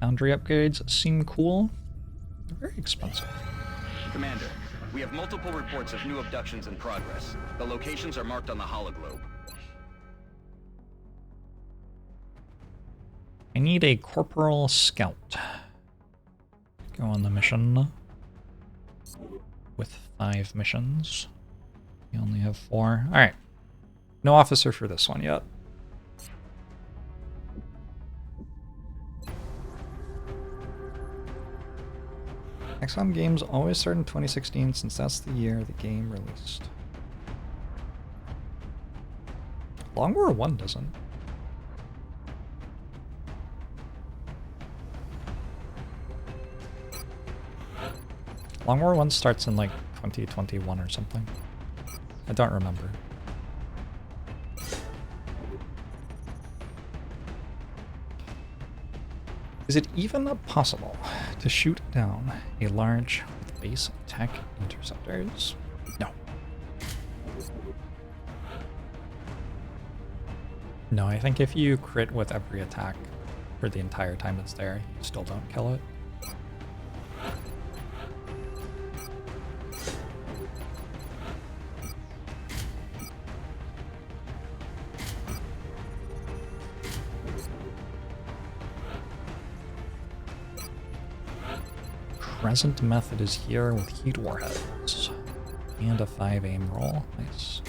Foundry upgrades seem cool. They're very expensive. Commander, we have multiple reports of new abductions in progress. The locations are marked on the hologlobe. I need a corporal scout. Go on the mission. With 5 missions. You only have 4. Alright. No officer for this one yet. XCOM games always start in 2016 since that's the year the game released. Long War 1 doesn't. Long War 1 starts in like 2021 or something. I don't remember. Is it even possible to shoot down a large with base attack interceptors? No. No, I think if you crit with every attack for the entire time it's there, you still don't kill it. Present method is here with heat warheads. And a 5 aim roll. Nice.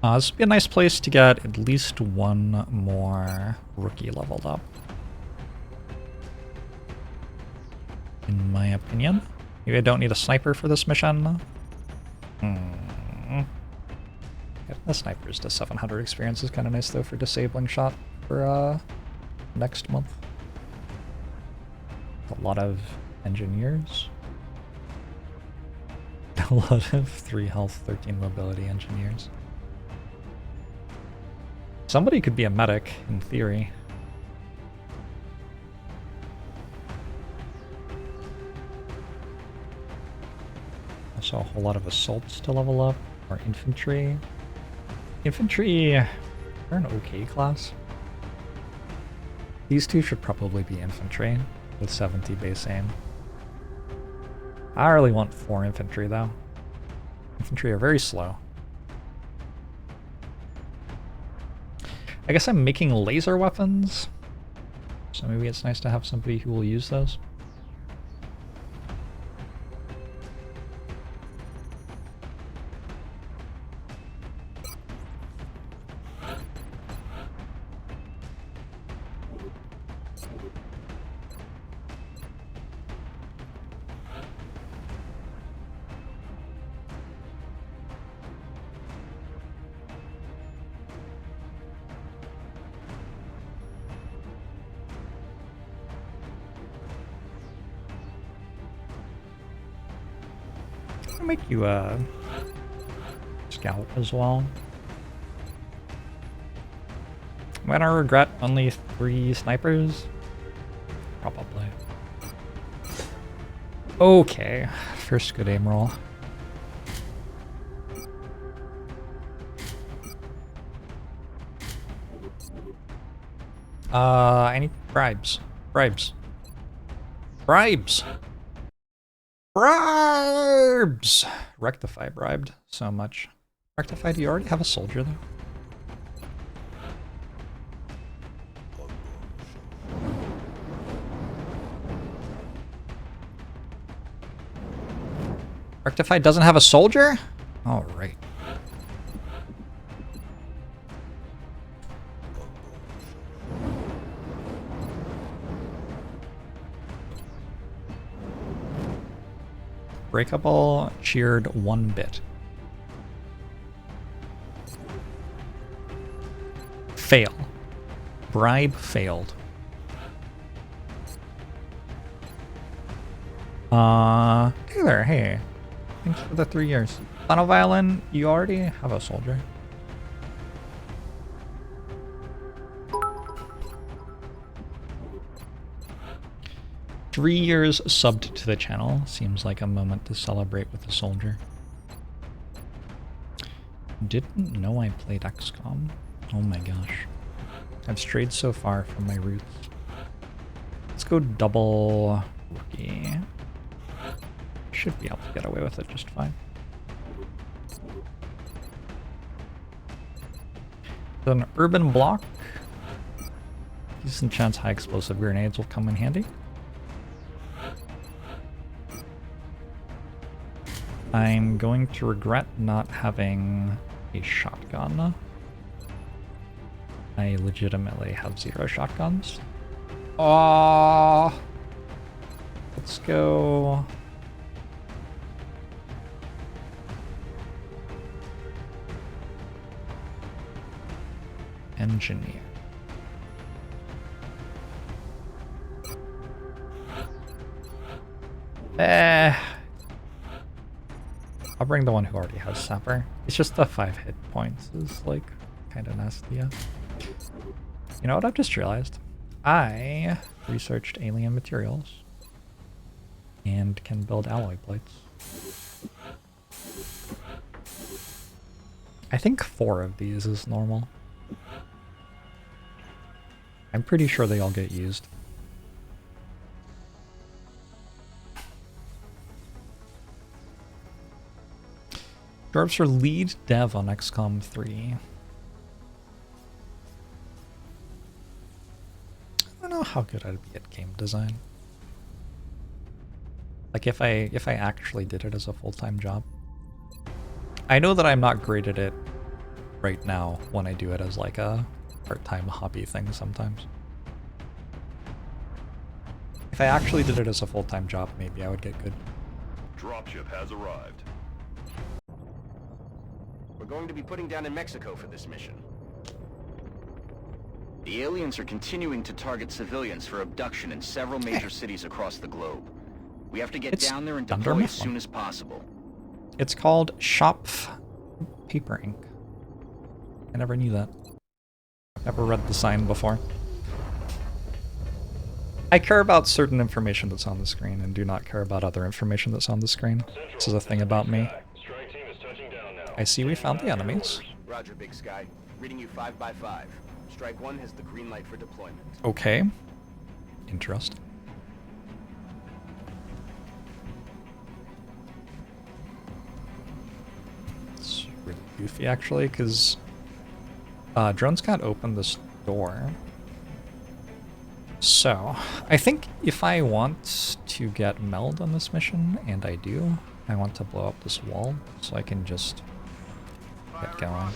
This would be a nice place to get at least one more rookie leveled up. In my opinion. Maybe I don't need a sniper for this mission. The snipers to 700 experience is kind of nice though for disabling shot for next month. A lot of engineers. A lot of 3 health, 13 mobility engineers. Somebody could be a medic in theory. Also a whole lot of assaults to level up, or infantry. Infantry are an okay class. These two should probably be infantry with 70 base aim. I really want 4 infantry though. Infantry are very slow. I guess I'm making laser weapons, so maybe it's nice to have somebody who will use those. I'll make you a scout as well. I'm gonna regret only 3 snipers. Probably. Okay, first good aim roll. I need bribes. Bribes. Bribes! Bribes! Rectify bribed so much. Rectify, do you already have a soldier though? Rectify doesn't have a soldier? Alright. Breakable cheered 1 bit. Fail. Bribe failed. Taylor, hey. Thanks for the 3 years. Final Violin, you already have a soldier. Three years subbed to the channel. Seems like a moment to celebrate with a soldier. Didn't know I played XCOM. Oh my gosh. I've strayed so far from my roots. Let's go double rookie. Should be able to get away with it just fine. An urban block. Decent chance high explosive grenades will come in handy. I'm going to regret not having a shotgun. I legitimately have 0 shotguns. Oh, let's go. Engineer. I'll bring the one who already has Sapper. It's just the 5 hit points is like kind of nasty. Yeah. You know what I've just realized? I researched alien materials and can build alloy plates. I think 4 of these is normal. I'm pretty sure they all get used. JORBS for lead dev on XCOM 3. I don't know how good I'd be at game design. Like if I actually did it as a full-time job. I know that I'm not great at it right now when I do it as like a part-time hobby thing sometimes. If I actually did it as a full-time job, maybe I would get good. Dropship has arrived. We're going to be putting down in Mexico for this mission. The aliens are continuing to target civilians for abduction in several major cities across the globe. We have to get down there and deploy as soon as possible. It's called Shopf Paper Ink. I never knew that. Never read the sign before. I care about certain information that's on the screen and do not care about other information that's on the screen. This is a thing about me. I see we found the enemies. Roger, Big Sky. Reading you 5x5. Strike 1 has the green light for deployment. Okay. Interesting. It's really goofy actually, because drones can't open this door. So, I think if I want to get meld on this mission, and I do, I want to blow up this wall so I can just get going.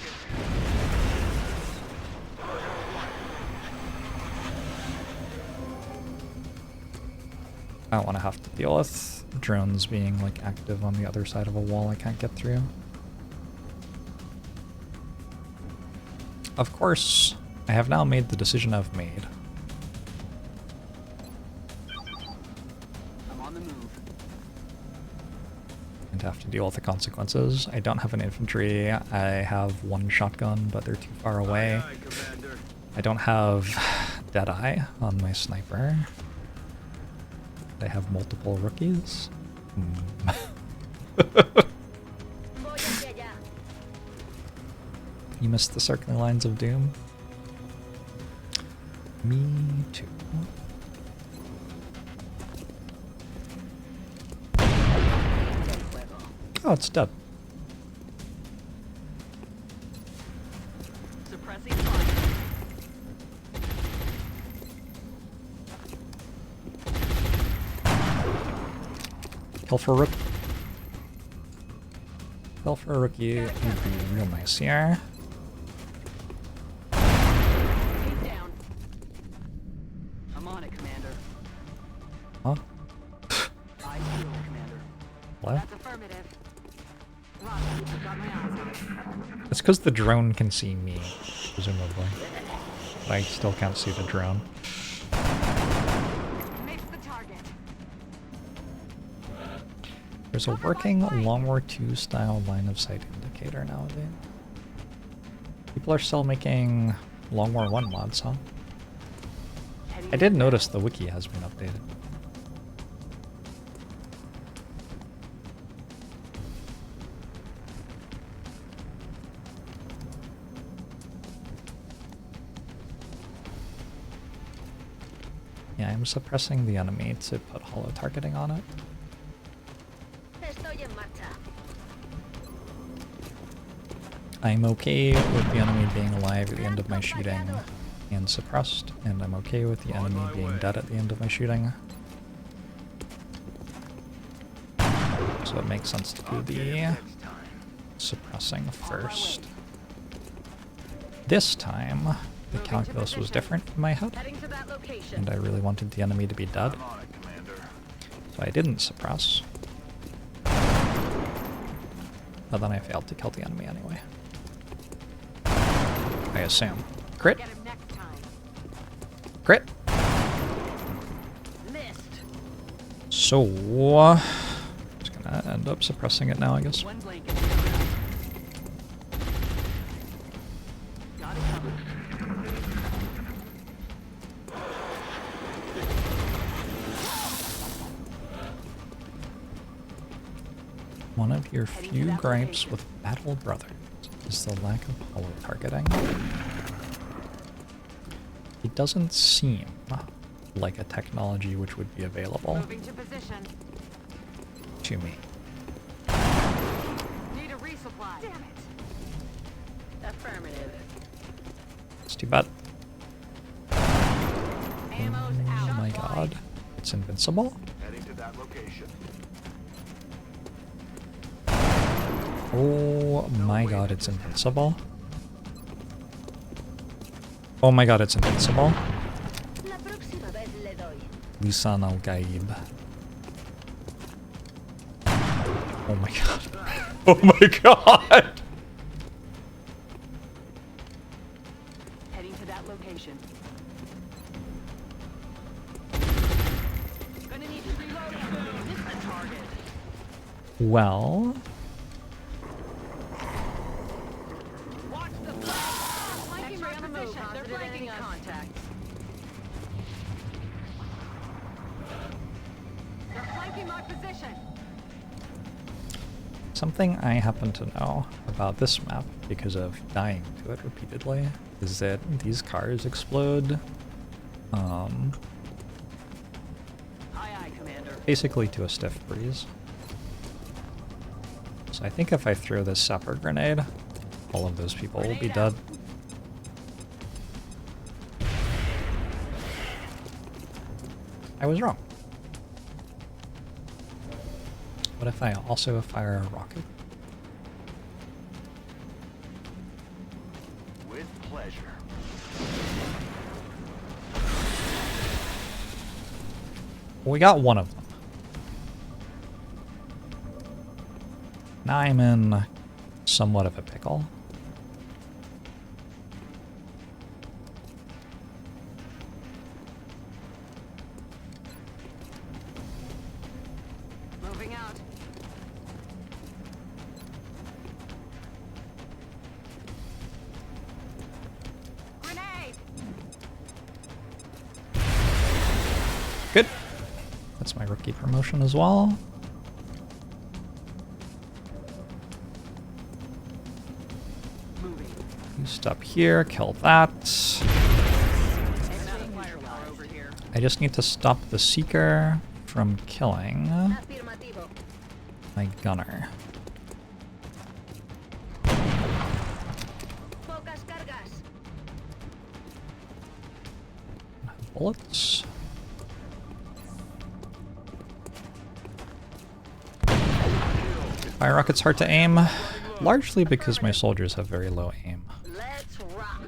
I don't want to have to deal with drones being like active on the other side of a wall I can't get through. Of course, I have now made the decision I've made. I'm on the move. And have to deal with the consequences. I don't have an infantry. I have 1 shotgun, but they're too far away. I don't have Deadeye on my sniper. I have multiple rookies. You missed the circling lines of doom. Me too. Oh, it's dead. Suppressing fire. Kill for a rook. Kill for a rookie would be real nice here. He's down. I'm on it, Commander. Huh? I feel it, Commander. What? That's affirmative. Roger, I've got my eyes on it. It's because the drone can see me, presumably. But I still can't see the drone. Missed the target. There's a working Long War II style line of sight indicator nowadays. People are still making Long War I mods, huh? I did notice the wiki has been updated. Yeah, I'm suppressing the enemy to put hollow targeting on it. Estoy en marcha. I'm okay with the enemy being alive at the end of my shooting and suppressed, and I'm okay with the enemy being dead at the end of my shooting. So it makes sense to do the suppressing first. This time, the calculus was different in my head, Heading to that location. and I really wanted the enemy to be dead, I'm on it, Commander. so I didn't suppress. But then I failed to kill the enemy anyway. I assume. Crit? Get him next time. Crit! Missed. So, just gonna end up suppressing it now, I guess. One blanket. Got it covered. One of your few gripes with Battle Brothers is the lack of hollow targeting. It doesn't seem like a technology which would be available Moving to position. to me. Need a resupply. Damn it. Affirmative. It's too bad. Ammo's Oh out. my god. It's invincible? Heading to that location. Oh my god, it's invincible. Oh my god, it's invincible. La próxima vez le doy. Lisan al-Gaib. Oh my god. Oh my god! Heading to that location. Gonna need to reload soon. This is the target. Well, Watch the flash. Flanking my position. They're flanking us. Contact. They're flanking my position. something I happen to know about this map, because of dying to it repeatedly, is that these cars explode Aye, aye, Commander. basically to a stiff breeze. So I think if I throw this sapper grenade, all of those people will be dead. I was wrong. What if I also fire a rocket? With pleasure. We got one of them. Now I'm in somewhat of a pickle. Moving out. Grenade! Good. That's my rookie promotion as well. Moving. You stop here, kill that. Firepower over here. I just need to stop the Seeker from killing Afirmativo. my gunner. Pocas cargas. Bullets. Fire rocket's hard to aim, largely because my soldiers have very low aim. Let's rock.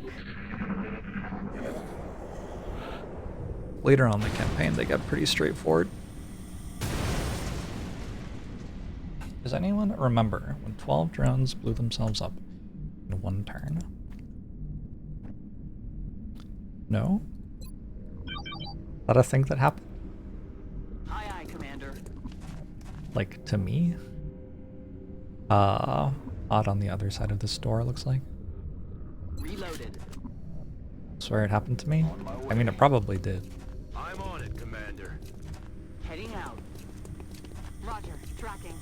Later on in the campaign, they get pretty straightforward. Does anyone remember when 12 drones blew themselves up in one turn? No? Is that a thing that happened? Aye, aye, Commander. Like, to me? Odd on the other side of this door, looks like. Reloaded. Swear it happened to me? I mean, it probably did. I'm on it, Commander. Heading out. Roger. Tracking.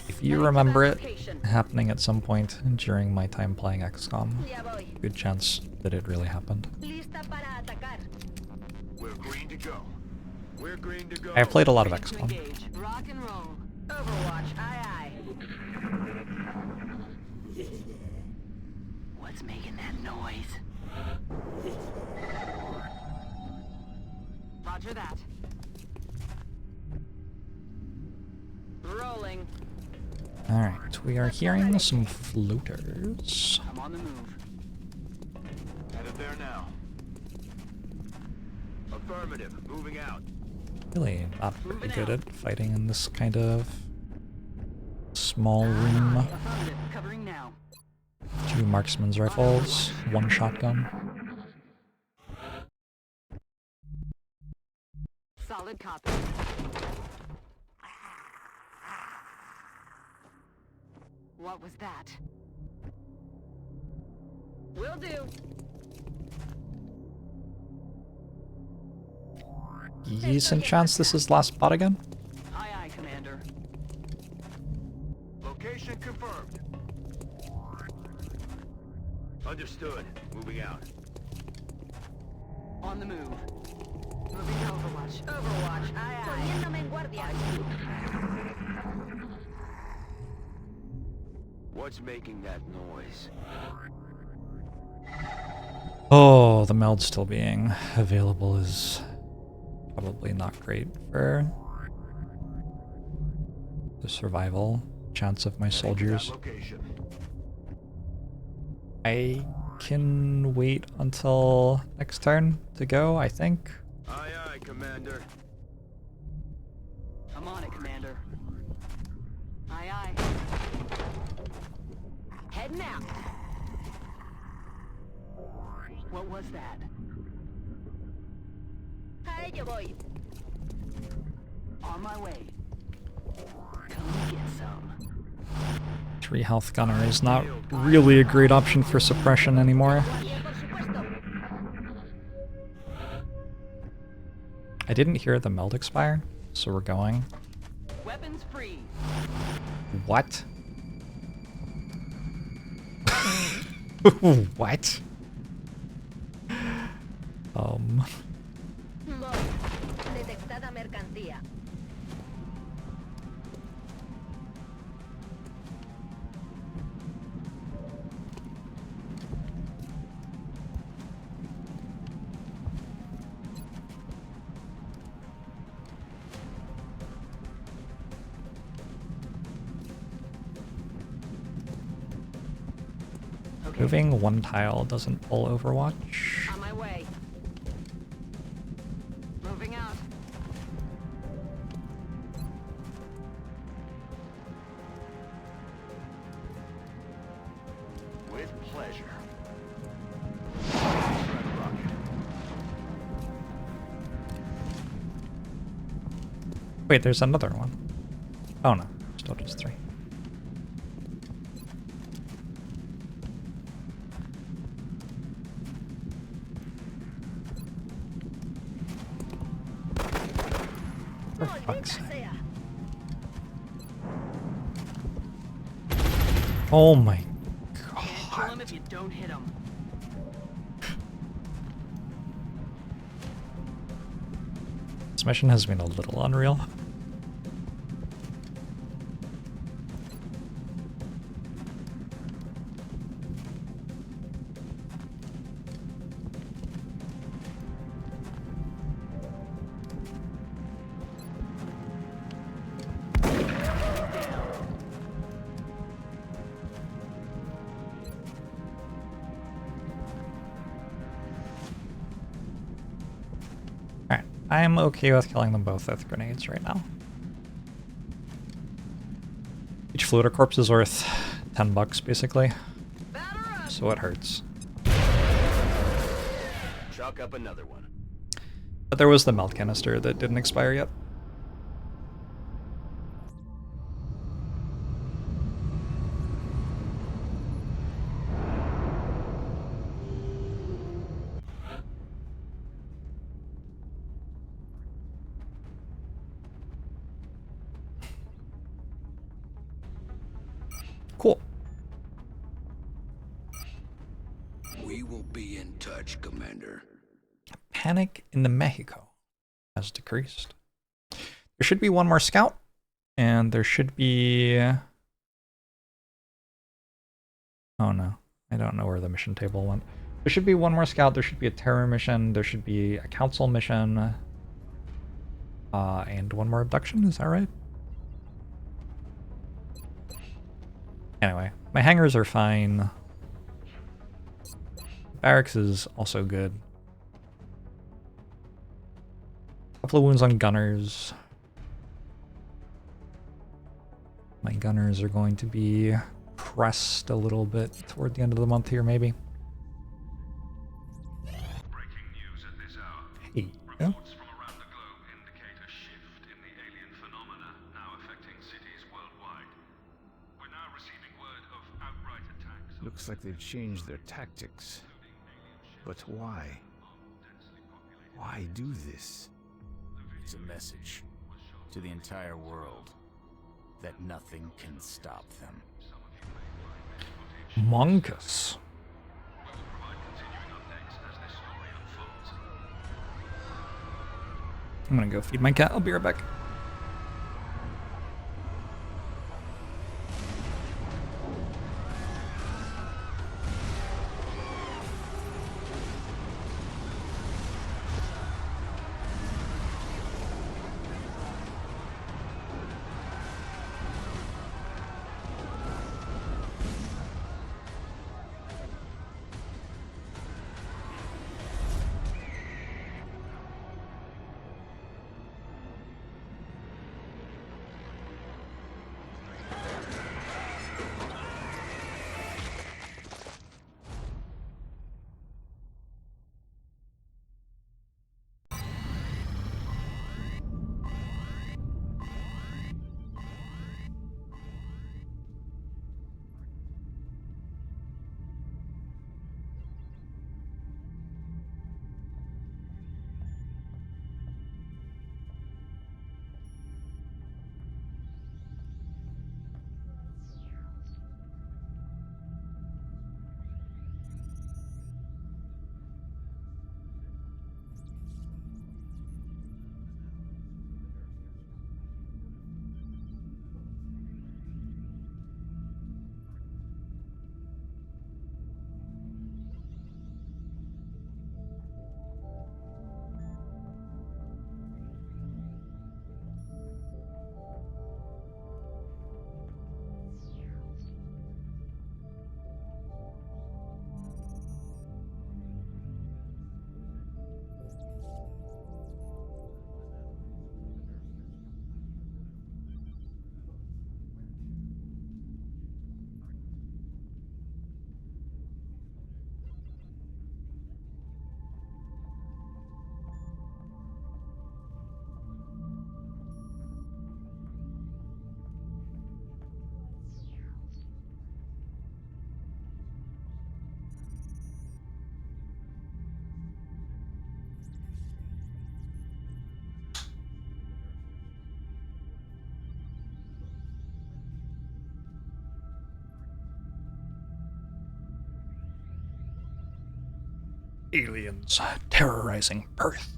If you remember it happening at some point during my time playing XCOM, Ya voy. good chance that it really happened. Lista para atacar. We're green to go. We're green to go. I have played a lot of Ready to XCOM. engage. Rock and roll. Overwatch. Aye, aye. What's making that noise? Roger that. Rolling. Alright, we are hearing some floaters. I'm on the move. Headed there now. Affirmative. Moving out. Really not very good at fighting in this kind of small room. Affirmative. Covering now. 2 marksman's rifles, 1 shotgun. Solid copy. What was that? Will do. Decent chance this is last spot again. Aye, aye, Commander. Location confirmed. Understood. Moving out. On the move. Moving to Overwatch. Overwatch. Aye, aye. Poniéndome en guardia. What's making that noise? Oh, the meld still being available is probably not great for the survival chance of my soldiers. Location. I can wait until next turn to go, I think. Aye, aye, Commander. I'm on it, Commander. Aye, aye. Heading out. What was that? Ahí yo voy. On my way. Come get some. 3 health gunner is not really a great option for suppression anymore. I didn't hear the meld expire, so we're going. Weapons free. What? What? Detectada mercancía. Okay. Moving 1 tile doesn't pull Overwatch. On my way. Moving out. With pleasure. Wait, there's another one. Oh no, still just 3. For fuck's sake. Oh my Can't kill him if you don't hit him. This mission has been a little unreal. Alright, I'm okay with killing them both with grenades right now. Each floater corpse is worth $10 basically, so it hurts. Chalk up another one. But there was the melt canister that didn't expire yet. Cool. We will be in touch, Commander. Panic in the Mexico. has decreased. There should be one more scout, and there should be... Oh no, I don't know where the mission table went. There should be one more scout, there should be a terror mission, there should be a council mission, and one more abduction, is that right? Anyway, my hangars are fine. Barracks is also good. Couple of wounds on gunners. My gunners are going to be pressed a little bit toward the end of the month here, maybe. Breaking news at this hour. Hey. Reports from around the globe indicate a shift in the alien phenomena now affecting cities worldwide. We're now receiving word of outright attacks. Looks like they've changed their tactics. But why? Why do this? It's a message to the entire world that nothing can stop them. Monkus. I'm gonna go feed my cat. I'll be right back. Aliens terrorizing Perth.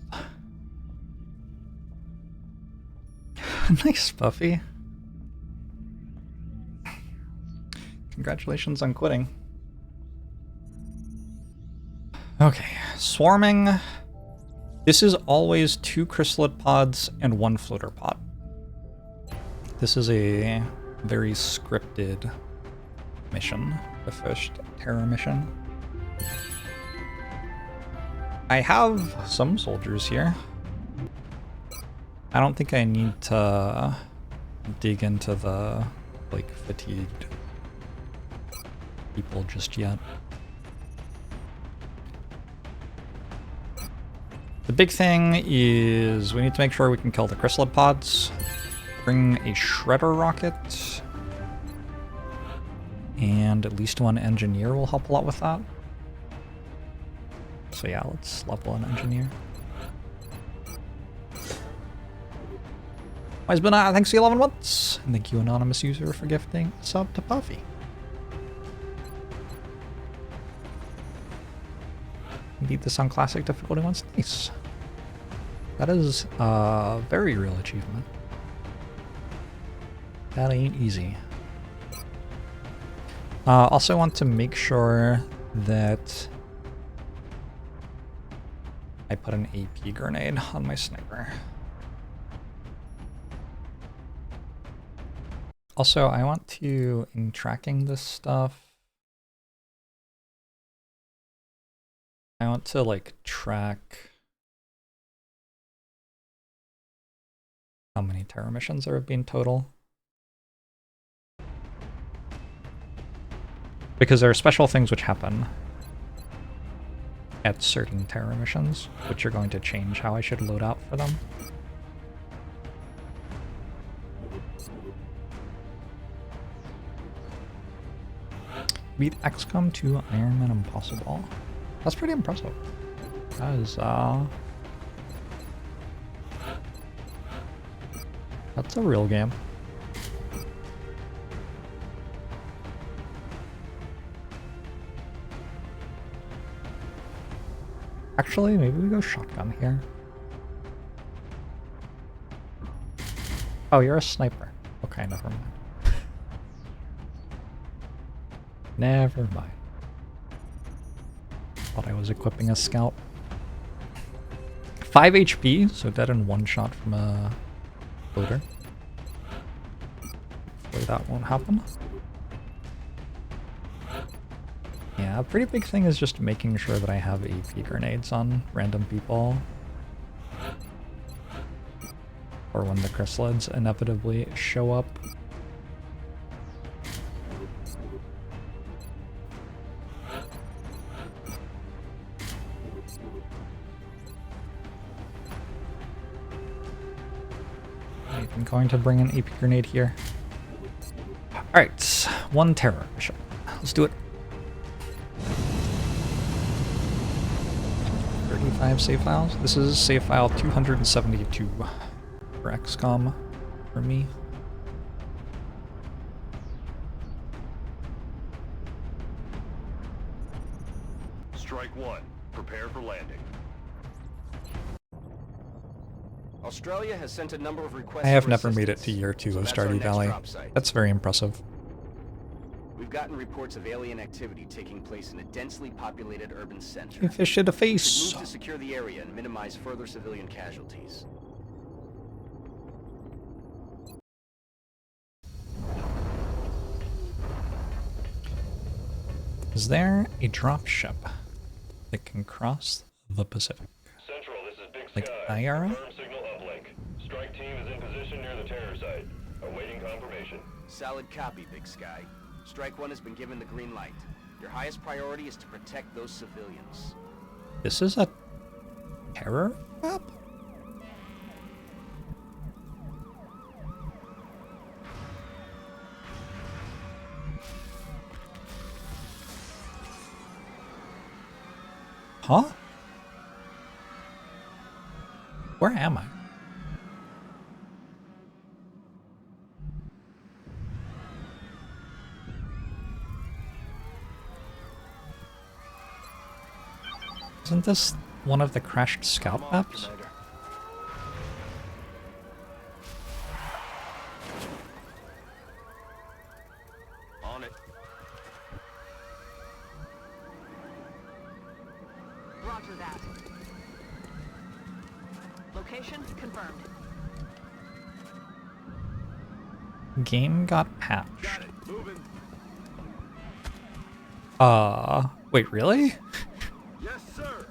Nice, Buffy. Congratulations on quitting. Okay, swarming. This is always 2 chrysalid pods and 1 floater pod. This is a very scripted mission, the first terror mission. I have some soldiers here. I don't think I need to dig into the, like, fatigued people just yet. The big thing is we need to make sure we can kill the chrysalid pods, bring a shredder rocket, and at least 1 engineer will help a lot with that. So yeah, let's level an engineer. Wiseman, thanks for 11 months. And thank you, anonymous user, for gifting a sub to Puffy. Beat this on classic difficulty once. Nice. That is a very real achievement. That ain't easy. Also want to make sure that I put an AP grenade on my sniper. Also, I want to, in tracking this stuff, I want to like track how many terror missions there have been total. Because there are special things which happen at certain terror missions, which are going to change how I should load out for them. Beat XCOM 2 Ironman Impossible. That's pretty impressive. That is, that's a real game. Actually, maybe we go shotgun here. Oh, you're a sniper. Okay, never mind. Never mind. Thought I was equipping a scout. 5 HP, so dead in one shot from a loader. Hopefully that won't happen. Yeah, a pretty big thing is just making sure that I have AP grenades on random people. Or when the chrysalids inevitably show up. I'm going to bring an AP grenade here. Alright, one terror mission. Let's do it. 35 save files. This is save file 272 for XCOM for me. Strike one. Prepare for landing. Australia has sent a number of requests. I have for never made it assistance, to year 2 so of that's our Stardew next Valley. drop site. That's very impressive. We've gotten reports of alien activity taking place in a densely populated urban center. You fish in the We face. should move to secure the area and minimize further civilian casualties. Is there a drop ship that can cross the Pacific? Central, this is Big Like Sky. IRA? Confirm signal uplink. Strike team is in position near the terror site. Awaiting confirmation. Solid copy, Big Sky. Strike one has been given the green light. Your highest priority is to protect those civilians. This is a terror map? Huh? Where am I? Isn't this one of the crashed scout maps? On it. Roger that. Location confirmed. Game got patched. Got it. Moving. Wait, really? Yes, sir.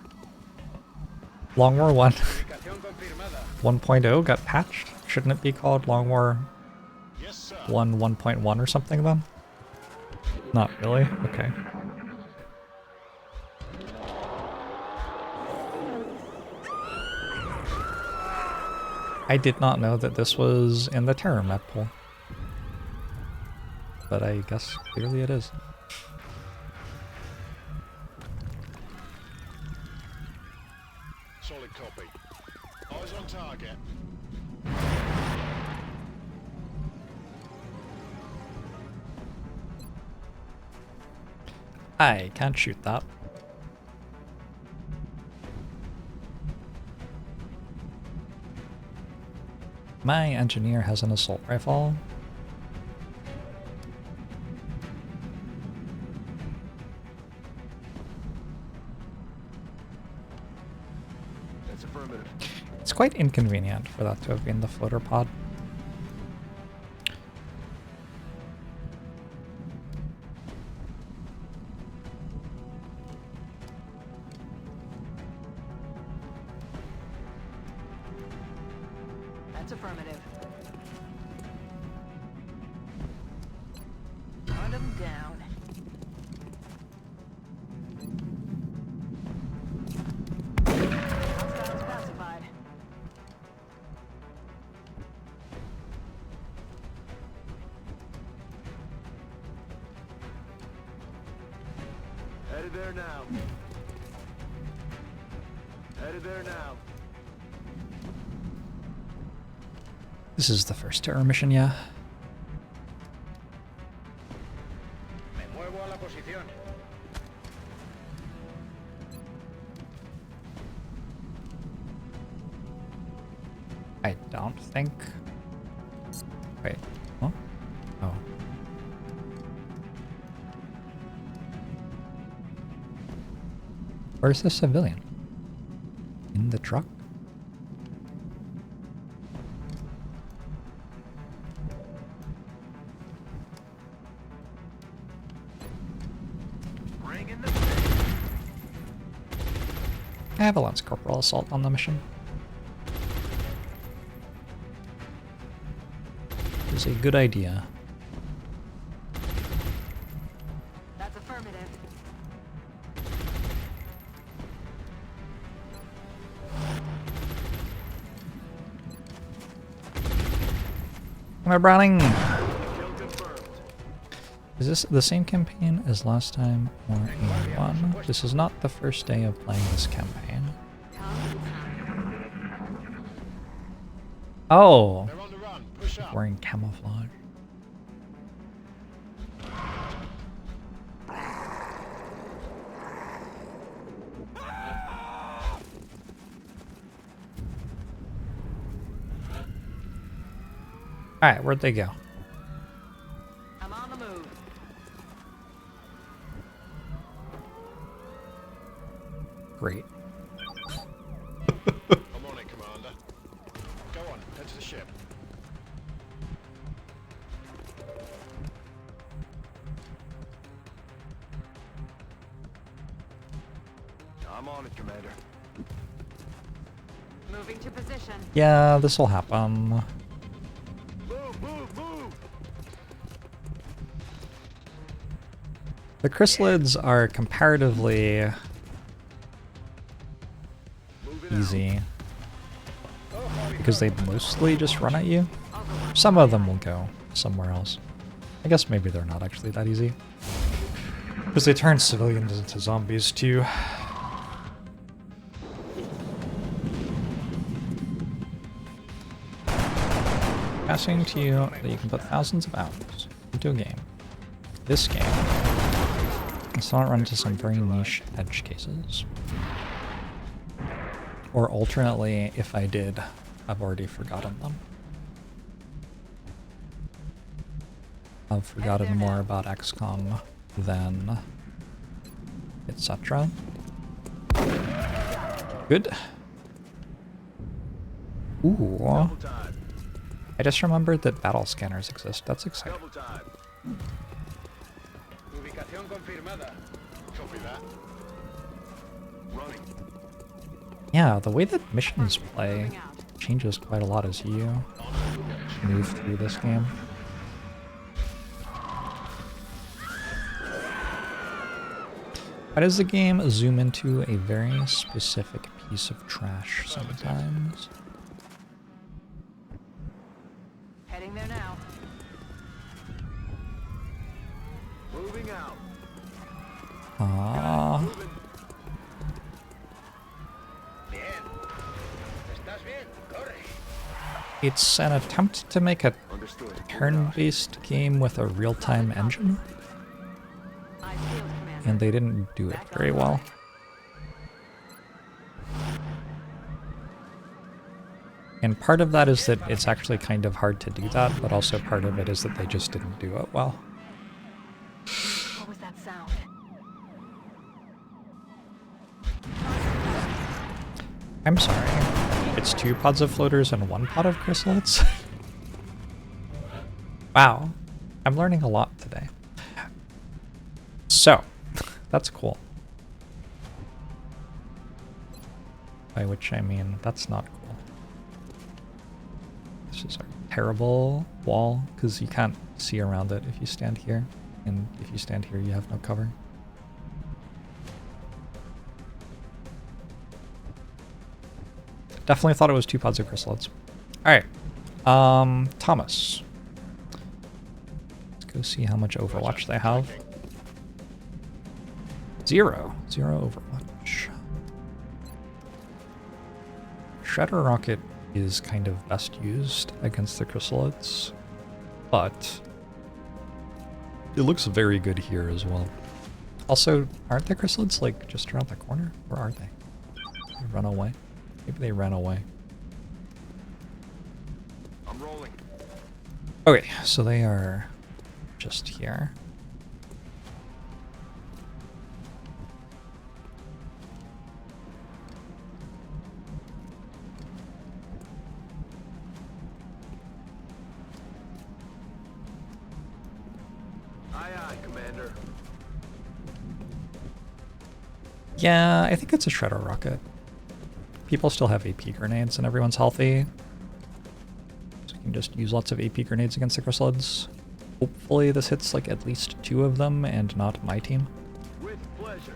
Long War 1 1.0 got patched? Shouldn't it be called Long War Yes, sir. 1 1.1 or something then? Not really? Okay. I did not know that this was in the terror map pool. But I guess clearly it is. Solid copy. Eyes on target. I can't shoot that. My engineer has an assault rifle. That's affirmative. It's quite inconvenient for that to have been the floater pod. That's affirmative. Hunt them down. Hostiles pacified. Headed there now. Headed there now. This is the first terror mission, yeah. Me muevo a la posición. I don't think. Wait. Huh? Oh. Where's the civilian? In the truck? I have a Lance Corporal assault on the mission. It's a good idea. That's affirmative. Am I Browning? Is this the same campaign as last time or a one? This is not the first day of playing this campaign. Oh! Wearing camouflage. Alright, where'd they go? I'm on the move. Great. I'm on it, Commander. Go on, head to the ship. I'm on it, Commander. Moving to position. Yeah, this'll happen. Move, move, move! The chrysalids are comparatively easy because they mostly just run at you. Some of them will go somewhere else. I guess maybe they're not actually that easy. Because they turn civilians into zombies too. Fascinating to you that you can put thousands of hours into a game. This game. And still not run into some very niche edge cases. Or alternately, if I did, I've already forgotten them. I've forgotten more about XCOM than etc. Good. Ooh. I just remembered that battle scanners exist. That's exciting. Ubicación confirmada. Copy that. Running. Yeah, the way that missions play changes quite a lot as you move through this game. Why does the game zoom into a very specific piece of trash sometimes? Heading there now. Moving out. Ah, Bien. ¿Estás bien? Corre. it's an attempt to make a Understood. turn-based game with a real-time engine, Eyes peeled, Commander. and they didn't do it very well. And part of that is that it's actually kind of hard to do that, but also part of it is that they just didn't do it well. What was that sound? I'm sorry. It's 2 pods of floaters and 1 pod of chrysalids? Wow. I'm learning a lot today. So, that's cool. By which I mean, that's not cool. This is a terrible wall, because you can't see around it if you stand here. And if you stand here, you have no cover. Definitely thought it was 2 pods of chrysalids. Alright. Thomas. Let's go see how much Overwatch they have. 0. 0 Overwatch. Shredder Rocket is kind of best used against the chrysalids, but it looks very good here as well. Also, aren't the chrysalids like just around the corner? Where are they? They run away? Maybe they ran away. I'm rolling. Okay, so they are just here. Aye, aye, Commander. Yeah, I think it's a Shredder Rocket. People still have AP grenades and everyone's healthy. So you can just use lots of AP grenades against the chrysalids. Hopefully this hits like at least 2 of them and not my team. With pleasure.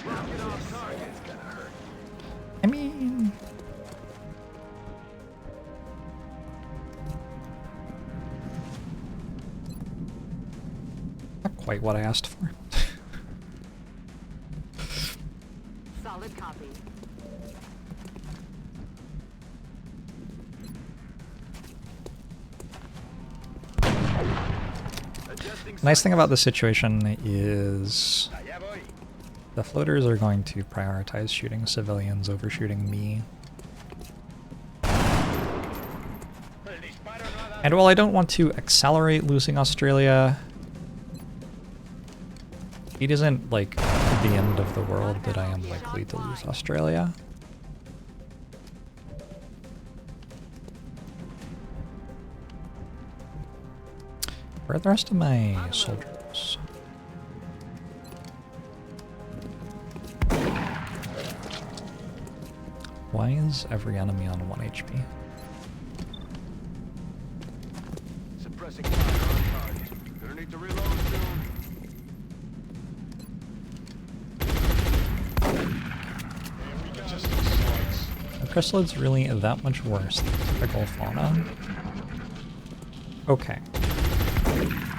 Rocket off target's gonna hurt. I mean... not quite what I asked for. Solid copy. Nice thing about this situation is the floaters are going to prioritize shooting civilians over shooting me. And while I don't want to accelerate losing Australia, it isn't like the end of the world that I am likely to lose Australia. Where are the rest of my soldiers? Why is every enemy on 1 HP? Suppressing fire on target. Gonna need to reload soon. Are chrysalids really that much worse than typical fauna? Okay.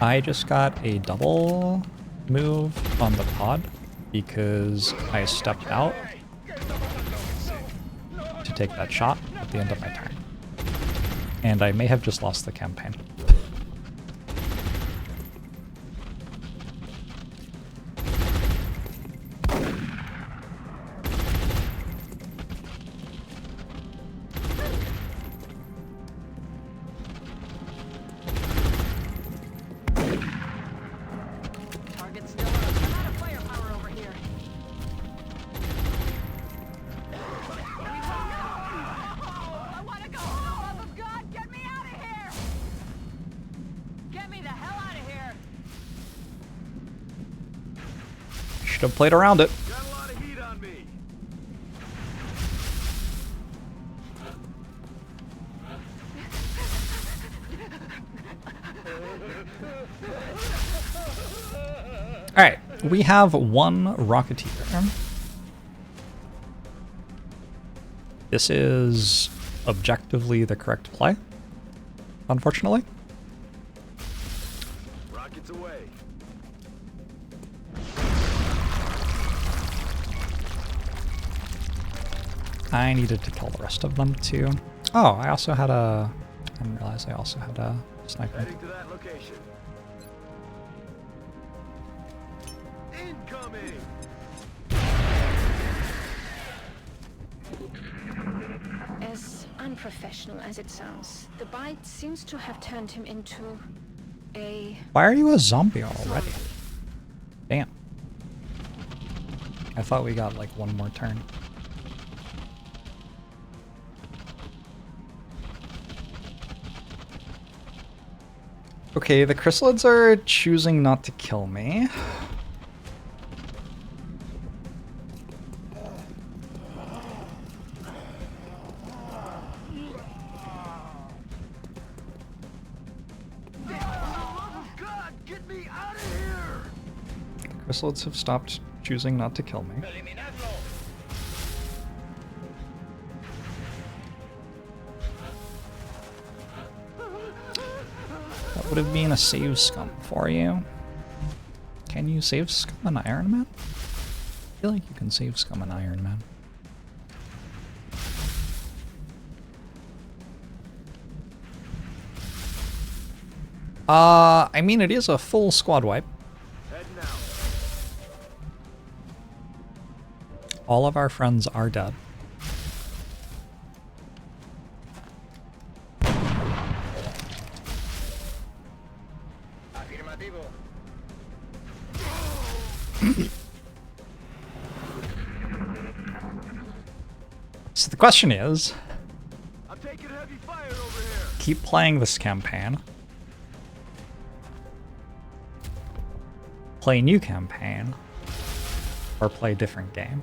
I just got a double move on the pod because I stepped out to take that shot at the end of my turn. And I may have just lost the campaign. Target's still up. I'm out of firepower over here. I want to go. For the love of God, get me out of here! Get me the hell out of here! Should have played around it. Got a lot of heat on me. Alright, we have 1 Rocketeer. This is objectively the correct play, unfortunately. Rockets away. I needed to kill the rest of them too. Oh, I also had a... I didn't realize I also had a sniper. Heading to that location. Incoming. unprofessional as it sounds, the bite seems to have turned him into a... Why are you a zombie already? Damn. I thought we got like one more turn. Okay, the chrysalids are choosing not to kill me. Chrysalids have stopped choosing not to kill me. That would have been a save scum for you. Can you save scum in Ironman? I feel like you can save scum in Ironman. I mean, it is a full squad wipe. All of our friends are dead. So the question is, I'm taking heavy fire over here. keep playing this campaign, play new campaign, or play different game.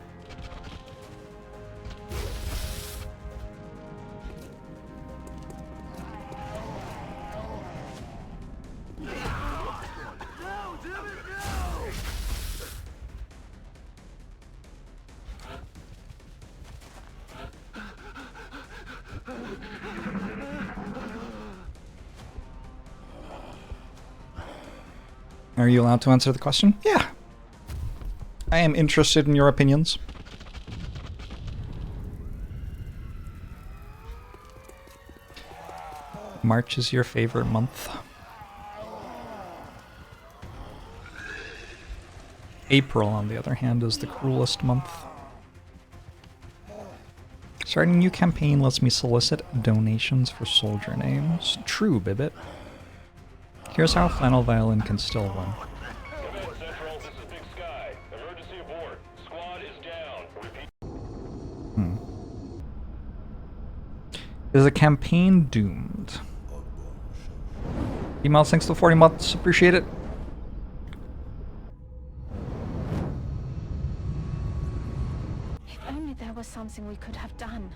Are you allowed to answer the question? Yeah. I am interested in your opinions. March is your favorite month. April, on the other hand, is the cruelest month. Starting a new campaign lets me solicit donations for soldier names. True, Bibbit. Here's how Flannel Violin can still win. Command Central, this is Big Sky. Emergency abort. Squad is down. Repeat. Is the campaign doomed? Email thanks to 40 months. Appreciate it. If only there was something we could have done.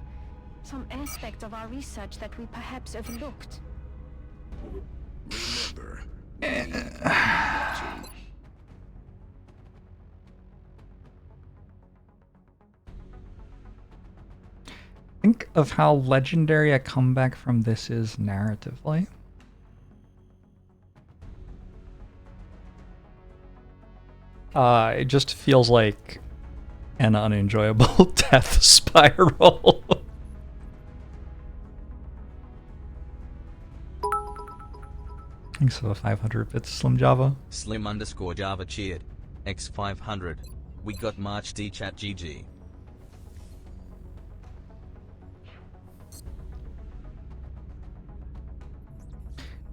Some aspect of our research that we perhaps overlooked. Think of how legendary a comeback from this is narratively. It just feels like an unenjoyable death spiral. Thanks for the 500 bits, Slim Java. Slim_Java cheered. X500. We got March D chat GG.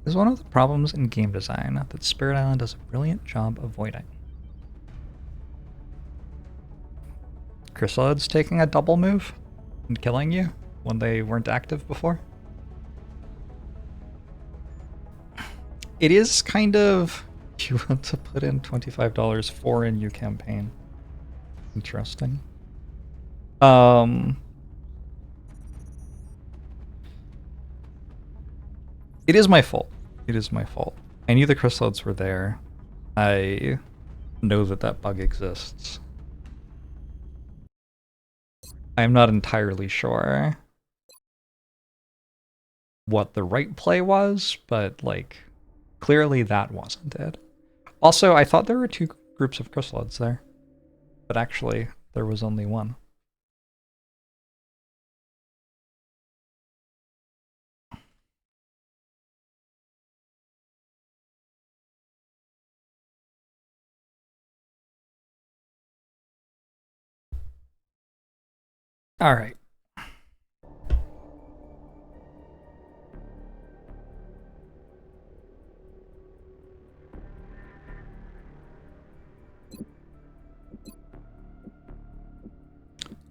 Is one of the problems in game design that Spirit Island does a brilliant job avoiding. Chrysalids taking a double move and killing you when they weren't active before. It is kind of, you want to put in $25 for a new campaign. Interesting. It is my fault. It is my fault. I knew the chrysalids were there. I know that that bug exists. I'm not entirely sure what the right play was, but like, clearly that wasn't it. Also, I thought there were two groups of chrysalids there, but actually there was only one. All right.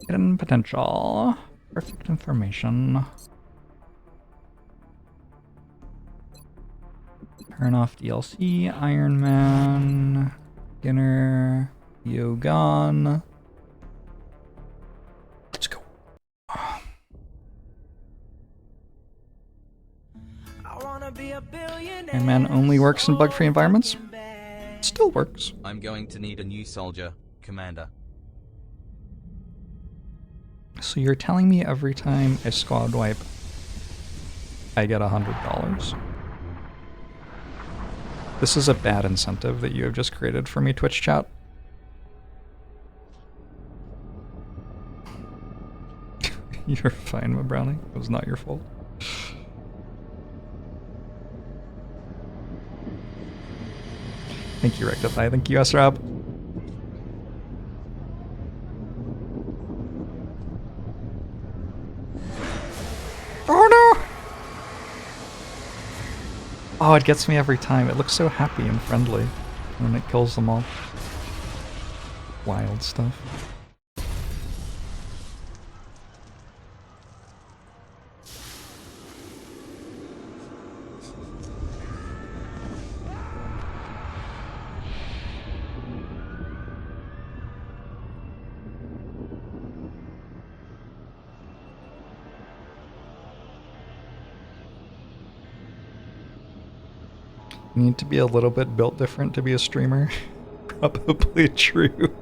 Hidden potential. Perfect information. Turn off DLC. Ironman. Beginner. Yogan. Let's go. Ironman only works in bug-free environments. Still works. I'm going to need a new soldier, Commander. So you're telling me every time I squad wipe, I get $100? This is a bad incentive that you have just created for me, Twitch chat. You're fine, my brownie. It was not your fault. Thank you, Rectify. Thank you, SRAB. Oh no! Oh, it gets me every time. It looks so happy and friendly when it kills them all. Wild stuff. Need to be a little bit built different to be a streamer. Probably true.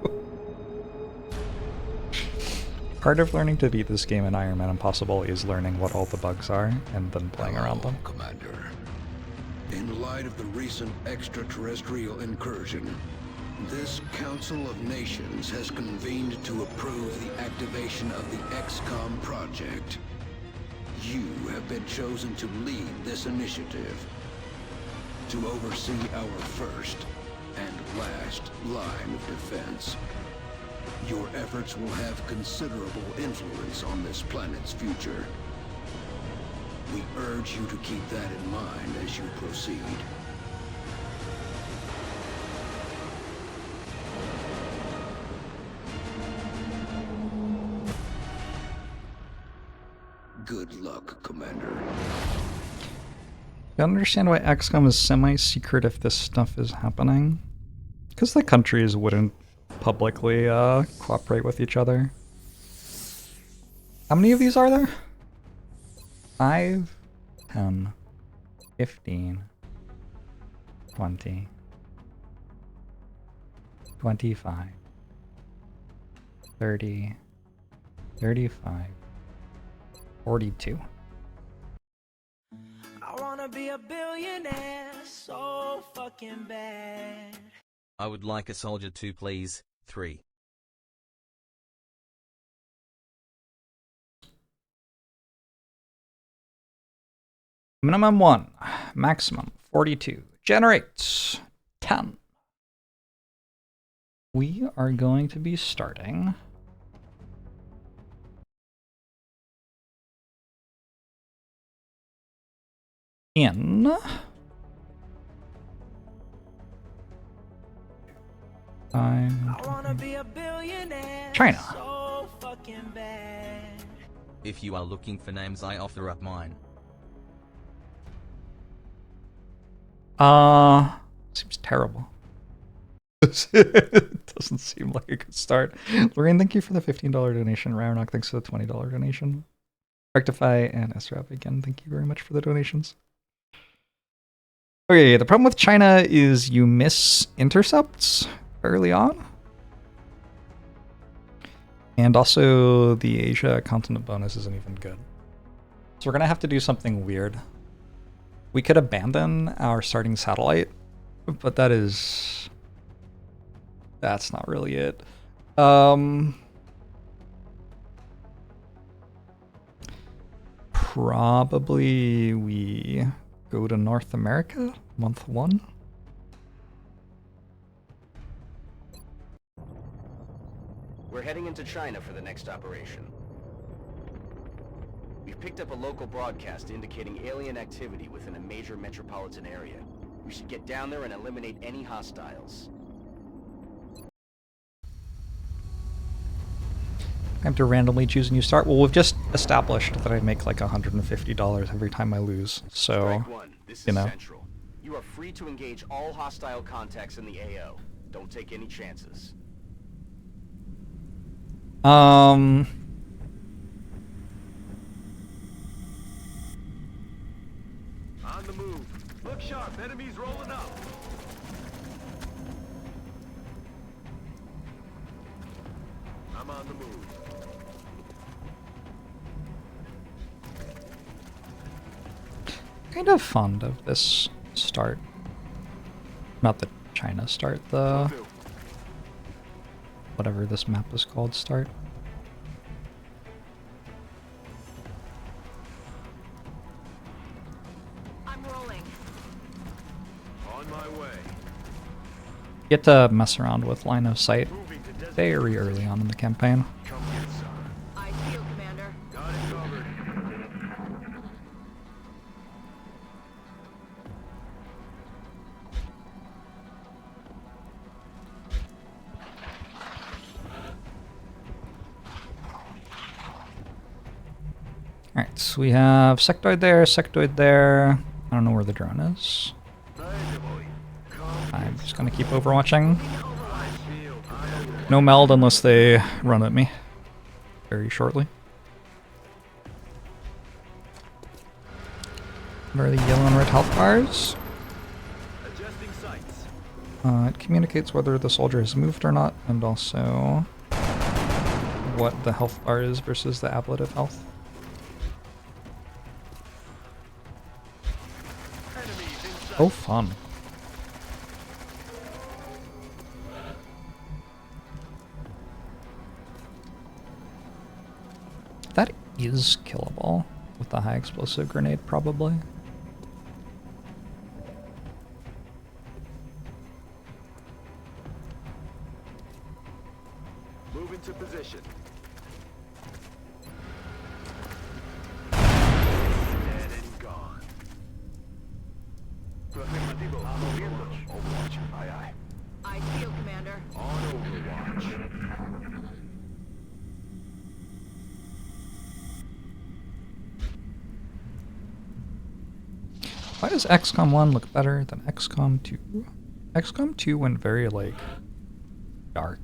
Part of learning to beat this game in Ironman Impossible is learning what all the bugs are and then playing around them. Commander. In light of the recent extraterrestrial incursion, this Council of Nations has convened to approve the activation of the XCOM project. You have been chosen to lead this initiative, to oversee our first and last line of defense. Your efforts will have considerable influence on this planet's future. We urge you to keep that in mind as you proceed. Good luck, Commander. I don't understand why XCOM is semi-secret if this stuff is happening. Because the countries wouldn't publicly cooperate with each other. How many of these are there? 5, 10, 15, 20, 25, 30, 35, 42. I wanna be a billionaire so fucking bad. I would like a soldier too, please. 3. Minimum 1, maximum 42. Generates 10. We are going to be starting in China. So fucking bad. If you are looking for names, I offer up mine. Seems terrible. It doesn't seem like a good start. Lorraine, thank you for the $15 donation. Ryarnock, thanks for the $20 donation. Rectify and SRAP again, thank you very much for the donations. Okay, the problem with China is you miss intercepts early on. And also the Asia continent bonus isn't even good. So we're gonna have to do something weird. We could abandon our starting satellite, but that's not really it. Probably we go to North America, month 1. We're heading into China for the next operation. We've picked up a local broadcast indicating alien activity within a major metropolitan area. We should get down there and eliminate any hostiles. I have to randomly choose a new start. Well, we've just established that I make like $150 every time I lose. So, Strike one. This you is know. central. You are free to engage all hostile contacts in the AO. Don't take any chances. On the move. Look sharp. Enemies rolling up. I'm on the move. kind of fond of this start. Not the China start, the whatever this map is called start. I'm rolling. On my way. Get to mess around with line of sight very early on in the campaign. Come get some. I feel, Commander. Got it covered. Alright, so we have sectoid there. I don't know where the drone is. I'm just gonna keep overwatching. No meld unless they run at me very shortly. What are the yellow and red health bars? Adjusting sights. It communicates whether the soldier has moved or not, and also what the health bar is versus the ablative health. Oh, fun. That is killable with the high explosive grenade, probably. Move into position. Dead and gone. Overwatch. Aye, aye. I feel, Commander. On Overwatch. Why does XCOM 1 look better than XCOM 2? XCOM 2 went very, like, dark.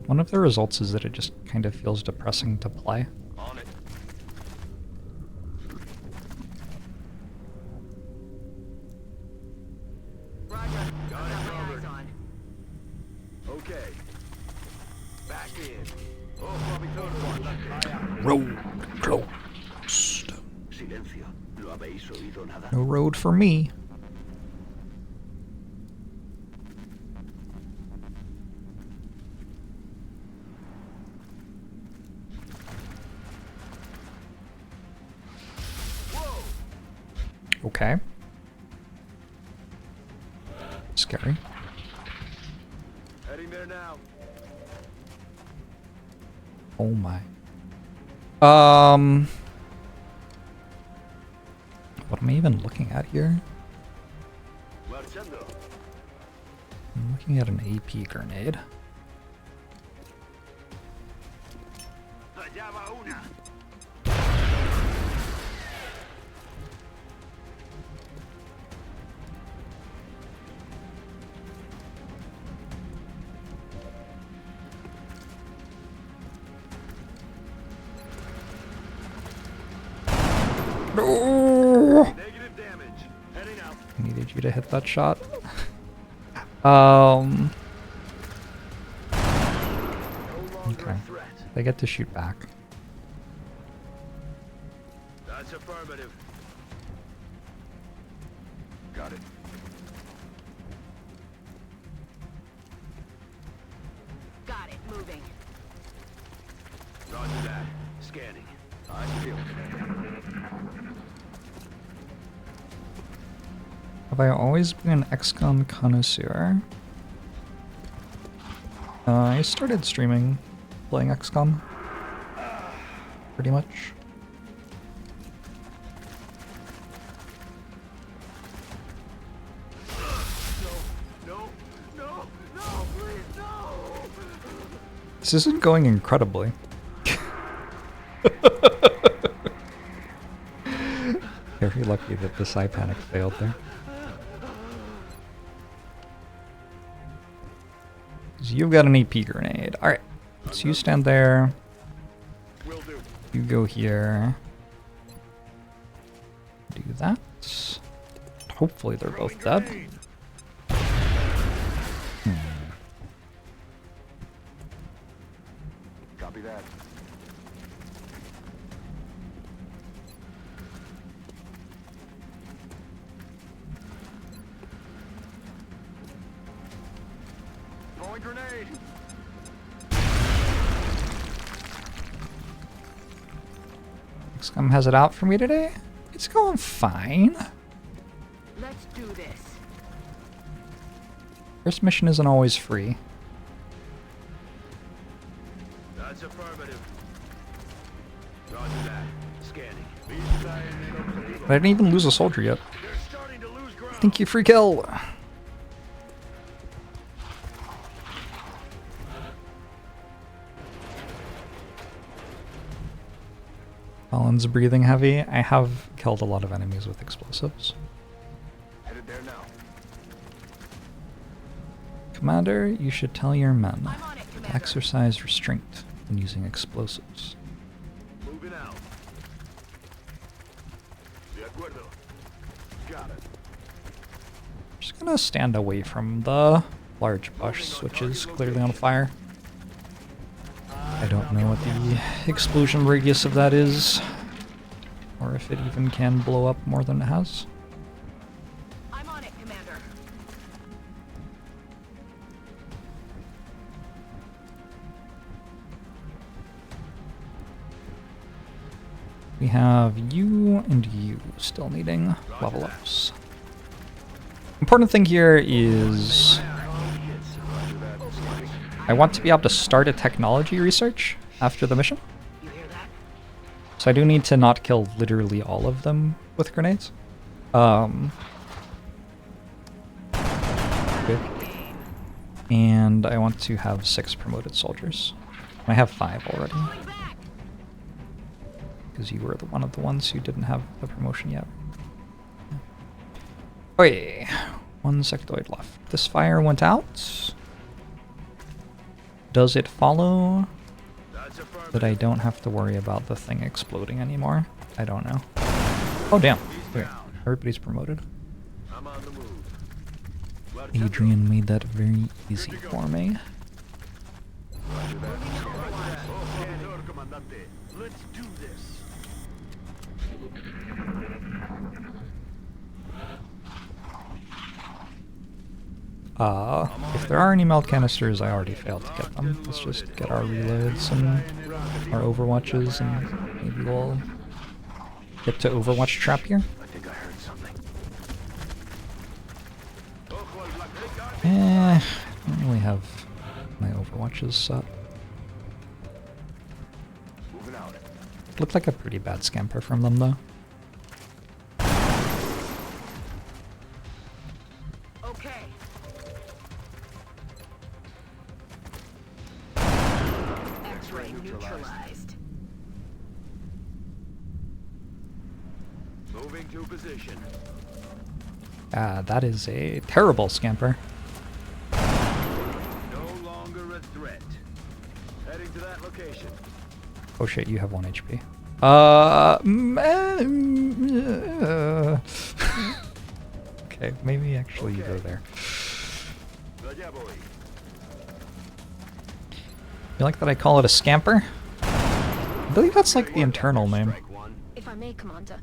One of the results is that it just kind of feels depressing to play. On it. Roger. Got I've it got my eyes covered. on. Okay. Back in. Oh, probably total. Road closed. Silencio. ¿No habéis oído nada? No road for me. Okay. Scary. Heading there now. Oh my. What am I even looking at here? Marchando. I'm looking at an AP grenade. Allá va una. No! Negative damage. Heading out. I needed you to hit that shot. No longer Okay. a threat. They get to shoot back. That's affirmative. Got it. Got it. Moving. Roger that. Scanning. I feel Have I always been an XCOM connoisseur? I started streaming playing XCOM. Pretty much. No. This isn't going incredibly. Very lucky that the Psy Panic failed there. So you've got an EP grenade. Alright. So you stand there. You go here. Do that. Hopefully they're both dead. Copy that. Throwing grenade. XCOM has it out for me today. It's going fine. Let's do this. First mission isn't always free. That's affirmative. Roger that. Scanning. But I didn't even lose a soldier yet. Thank you, free kill. Colin's breathing heavy. I have killed a lot of enemies with explosives. Headed there now. Commander, you should tell your men to exercise restraint in using explosives. Moving out. De acuerdo. Got it. Just gonna stand away from the large bush, which is clearly on fire. I don't know what the explosion radius of that is, or if it even can blow up more than it has. I'm on it, Commander. We have you and you still needing level ups. Important thing here is I want to be able to start a technology research after the mission. So I do need to not kill literally all of them with grenades. Good. And I want to have 6 promoted soldiers. I have 5 already. Because you were one of the ones who didn't have the promotion yet. Okay, 1 sectoid left. This fire went out. Does it follow that I don't have to worry about the thing exploding anymore? I don't know. Oh damn. Okay. Everybody's promoted. Adrian made that very easy for me. Let's do this. If there are any melt canisters, I already failed to get them. Let's just get our reloads and our overwatches, and maybe we'll get to Overwatch trap here. I think I heard something. I don't really have my overwatches set. Moving out. Looked like a pretty bad scamper from them though. Okay. X-ray neutralized. Moving to position. That is a terrible scamper. No longer a threat. Heading to that location. Oh shit, you have 1 HP. Okay, maybe actually you go there. You like that I call it a scamper? I believe that's like the internal name. If I may, Commander,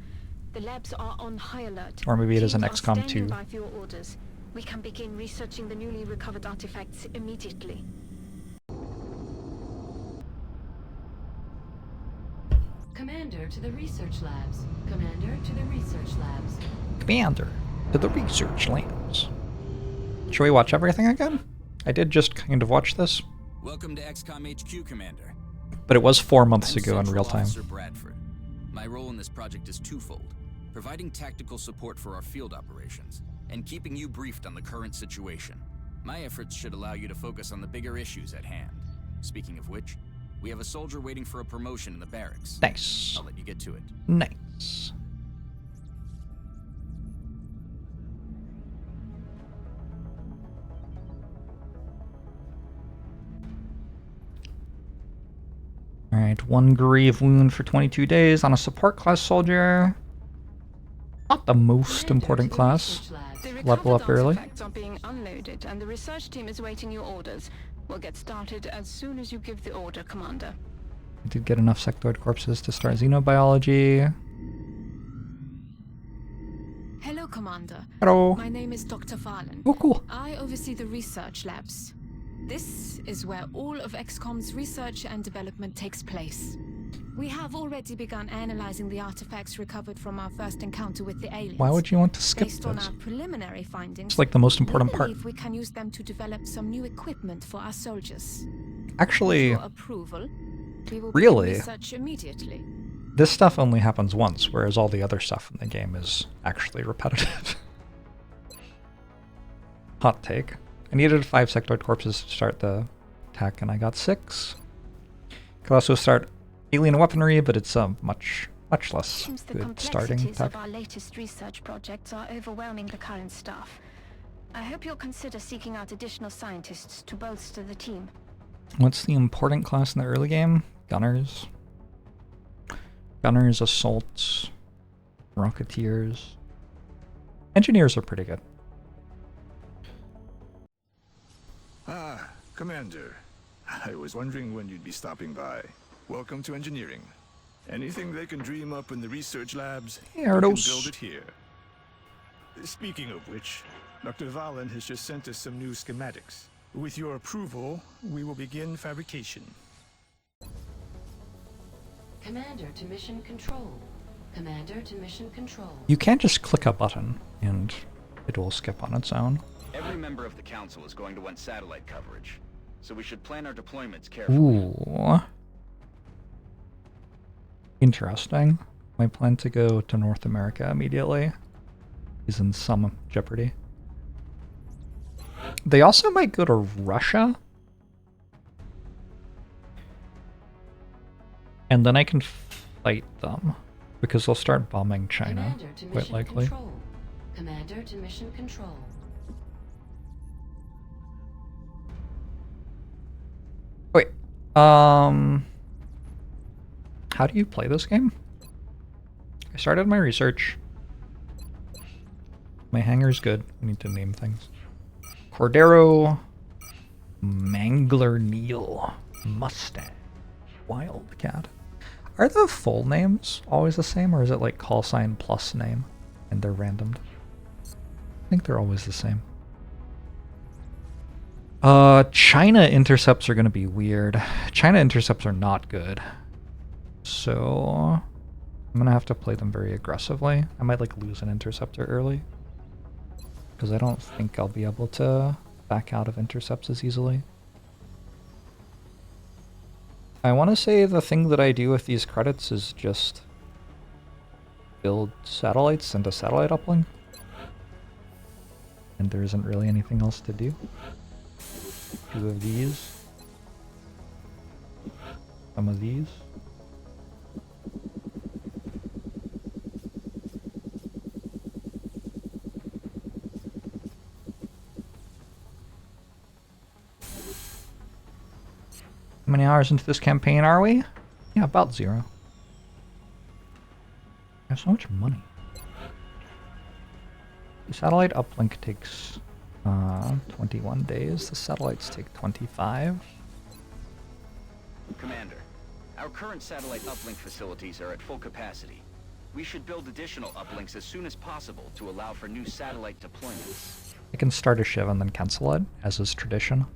the labs are on high alert. Or maybe it is an Teams are XCOM standing 2. by for your orders. We can begin researching the newly recovered artifacts immediately. Commander to the research labs. Commander to the research labs. Commander to the research labs. Should we watch everything again? I did just kind of watch this. Welcome to XCOM HQ, Commander. But it was 4 months I'm ago in Central real time. Officer Bradford. My role in this project is twofold: providing tactical support for our field operations, and keeping you briefed on the current situation. My efforts should allow you to focus on the bigger issues at hand. Speaking of which, we have a soldier waiting for a promotion in the barracks. Nice. I'll let you get to it. Nice. Alright, 1 grieve wound for 22 days on a support class soldier. Not the most important class. Level up early. The artifacts are being unloaded, and the research team is waiting your orders. We'll get started as soon as you give the order, Commander. I did get enough sectoid corpses to start xenobiology. Hello, Commander. Hello. My name is Dr. Valen. Oh, cool. I oversee the research labs. This is where all of XCOM's research and development takes place. We have already begun analyzing the artifacts recovered from our first encounter with the aliens. Why would you want to skip Based this? on our preliminary findings, It's like the most important part. we can use them to develop some new equipment for our soldiers. Actually, With your approval, we will really? begin research immediately. This stuff only happens once, whereas all the other stuff in the game is actually repetitive. Hot take. I needed 5 sectoid corpses to start the attack, and I got 6. Could also start alien weaponry, but it's a much less Seems the good starting complexities attack. of our latest research projects are overwhelming the current staff. I hope you'll consider seeking out additional scientists to bolster the team. What's the important class in the early game? Gunners. Gunners, assaults, rocketeers. Engineers are pretty good. Ah, Commander. I was wondering when you'd be stopping by. Welcome to engineering. Anything they can dream up in the research labs, Hey, they can Ardos. build it here. Speaking of which, Dr. Valen has just sent us some new schematics. With your approval, we will begin fabrication. Commander to mission control. Commander to mission control. You can't just click a button and it will skip on its own. Every member of the council is going to want satellite coverage, so we should plan our deployments carefully. Ooh. Interesting. My plan to go to North America immediately is in some jeopardy. They also might go to Russia. And then I can fight them, because they'll start bombing China, Commander to quite mission likely. control. Commander to mission control. Wait, how do you play this game? I started my research. My hangar's good. I need to name things. Cordero, Mangler Neil, Mustang, Wildcat. Are the full names always the same, or is it like call sign plus name and they're randomed? I think they're always the same. China intercepts are gonna be weird. China intercepts are not good. So I'm gonna have to play them very aggressively. I might like lose an interceptor early, because I don't think I'll be able to back out of intercepts as easily. I want to say the thing that I do with these credits is just build satellites into satellite uplink. And there isn't really anything else to do. 2 of these. Some of these. How many hours into this campaign are we? Yeah, about 0. I have so much money. The satellite uplink takes 21 days. The satellites take 25. Commander, our current satellite uplink facilities are at full capacity. We should build additional uplinks as soon as possible to allow for new satellite deployments. I can start a shiv and then cancel it, as is tradition.